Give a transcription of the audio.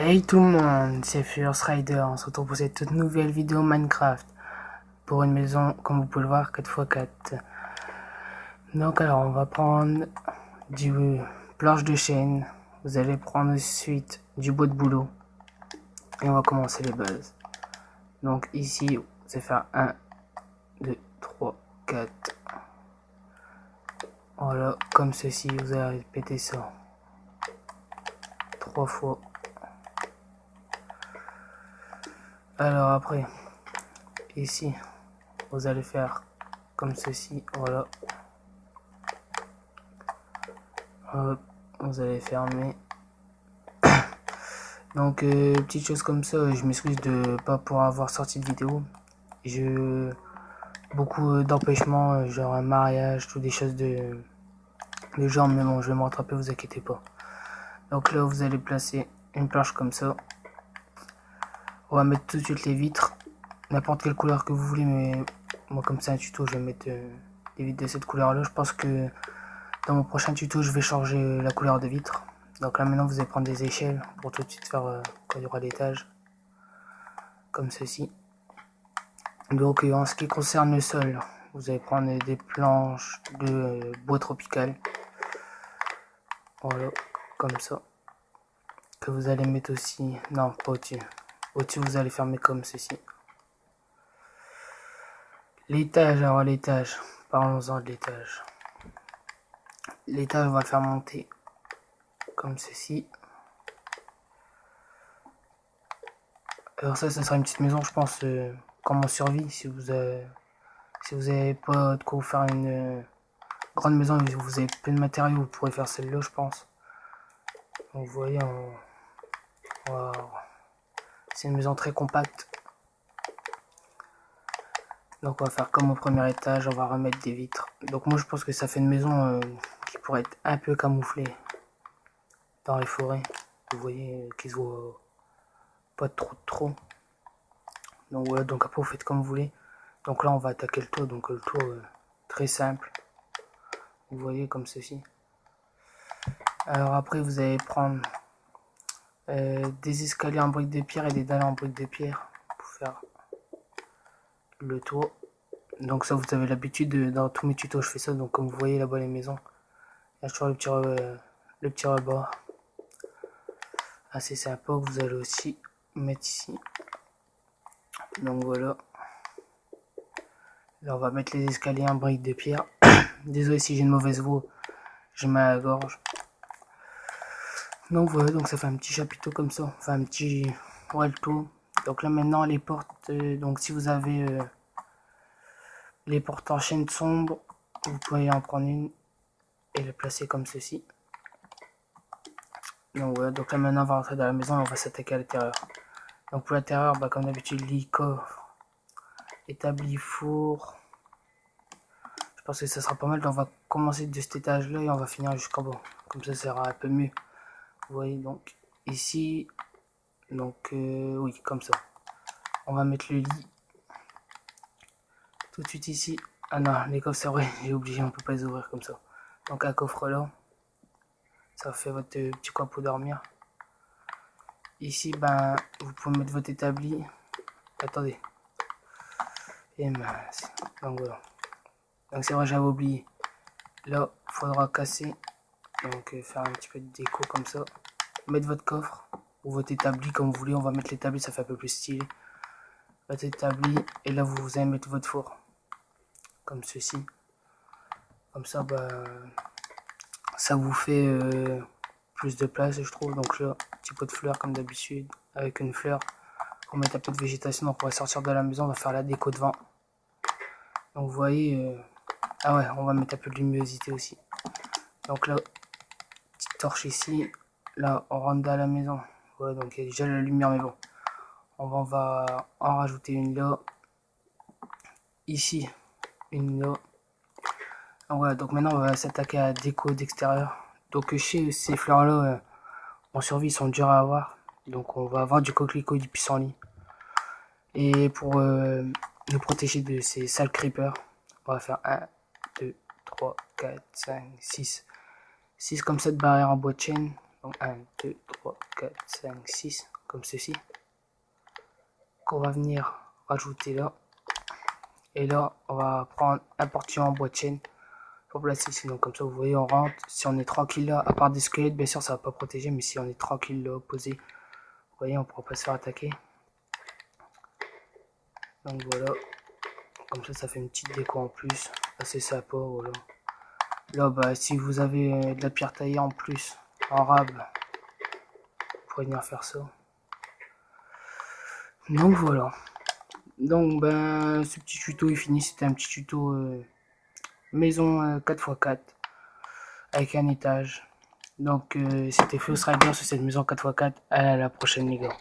Hey tout le monde, c'est Fierce Rider, on se retrouve pour cette toute nouvelle vidéo Minecraft pour une maison, comme vous pouvez le voir, 4x4. Donc alors on va prendre du planche de chêne, vous allez prendre ensuite du bois de bouleau et on va commencer les bases. Donc ici, vous allez faire 1, 2, 3, 4. Voilà, comme ceci, vous allez répéter ça 3 fois. Alors après, ici, vous allez faire comme ceci, voilà. Hop, vous allez fermer. Donc, petite chose comme ça, je m'excuse de pas pouvoir avoir sorti de vidéo. J'ai beaucoup d'empêchements, genre un mariage, toutes des choses de genre, mais bon, je vais me rattraper, vous inquiétez pas. Donc là, vous allez placer une planche comme ça. On va mettre tout de suite les vitres, n'importe quelle couleur que vous voulez, mais moi, comme c'est un tuto, je vais mettre des vitres de cette couleur-là. Je pense que dans mon prochain tuto, je vais changer la couleur de vitre. Donc là, maintenant, vous allez prendre des échelles pour tout de suite faire quand il y aura l'étage, comme ceci. Donc en ce qui concerne le sol, vous allez prendre des planches de bois tropical. Voilà, comme ça. Que vous allez mettre aussi, non pas au-dessus. Au-dessus vous allez fermer comme ceci. L'étage, alors l'étage, parlons-en de l'étage. L'étage on va le faire monter comme ceci. Alors ça sera une petite maison je pense comme en survie si vous avez pas de quoi vous faire une grande maison et vous avez peu de matériaux, vous pourrez faire celle-là je pense. Donc vous voyez, wow. C'est une maison très compacte. Donc on va faire comme au premier étage, on va remettre des vitres. Donc moi je pense que ça fait une maison qui pourrait être un peu camouflée dans les forêts. Vous voyez, qui se voit pas trop. Donc voilà, donc après vous faites comme vous voulez. Donc là on va attaquer le toit, donc le toit très simple. Vous voyez comme ceci. Alors après vous allez prendre des escaliers en briques de pierre et des dalles en briques de pierre pour faire le toit. Donc ça vous avez l'habitude, dans tous mes tutos je fais ça, donc comme vous voyez là-bas les maisons, il y a toujours le petit rebord assez sympa que vous allez aussi mettre ici. Donc voilà, là on va mettre les escaliers en briques de pierre. Désolé si j'ai une mauvaise voix, je mets à la gorge. Donc voilà, donc ça fait un petit chapiteau comme ça, enfin un petit le tout. Donc là maintenant les portes, donc si vous avez les portes en chaîne sombre, vous pouvez en prendre une et le placer comme ceci. Donc voilà, donc là maintenant on va rentrer dans la maison et on va s'attaquer à l'intérieur. Donc pour l'intérieur, comme d'habitude, lit, coffre, établi, four. Je pense que ça sera pas mal. Donc on va commencer de cet étage là et on va finir jusqu'en bas. Comme ça sera un peu mieux. Vous voyez donc ici, donc oui comme ça. On va mettre le lit tout de suite ici. Ah non, les coffres c'est vrai, j'ai oublié, on peut pas les ouvrir comme ça. Donc un coffre là, ça fait votre petit coin pour dormir. Ici, vous pouvez mettre votre établi. Attendez. Et mince. Donc voilà. Donc c'est vrai, j'avais oublié. Là, il faudra casser. Donc faire un petit peu de déco comme ça. Mettre votre coffre ou votre établi comme vous voulez. On va mettre l'établi, ça fait un peu plus stylé. Votre établi. Et là, vous allez mettre votre four. Comme ceci. Comme ça, ça vous fait plus de place, je trouve. Donc là, petit pot de fleurs comme d'habitude. Avec une fleur. On va mettre un peu de végétation. Donc on va sortir de la maison. On va faire la déco devant. Donc vous voyez, ah ouais, on va mettre un peu de luminosité aussi. Donc là, petite torche ici. Là, on rentre dans la maison. Ouais, donc il y a déjà la lumière, mais bon. On va en rajouter une là. Ici, une là. Donc voilà, donc maintenant on va s'attaquer à la déco d'extérieur. Donc chez ces fleurs-là, en survie, ils sont durs à avoir. Donc on va avoir du coquelicot et du pissenlit. Et pour nous protéger de ces sales creepers, on va faire 1, 2, 3, 4, 5, 6 comme ça de barrières en bois de chaîne. Donc 1, 2, 3, 4, 5, 6. comme ceci, qu'on va venir rajouter là. Et là, on va prendre un portillon en bois de chaîne pour placer ici. Donc comme ça, vous voyez, on rentre. Si on est tranquille là, à part des squelettes, bien sûr, ça va pas protéger. Mais si on est tranquille là, posé, vous voyez, on pourra pas se faire attaquer. Donc voilà. Comme ça fait une petite déco en plus. Assez sympa, voilà. Là, bah, si vous avez de la pierre taillée en plus, en rab, vous pourrez venir faire ça. Donc voilà. Donc ben ce petit tuto est fini, c'était un petit tuto maison 4x4 avec un étage. Donc c'était Fleus Rider sur cette maison 4x4, à la prochaine les gars.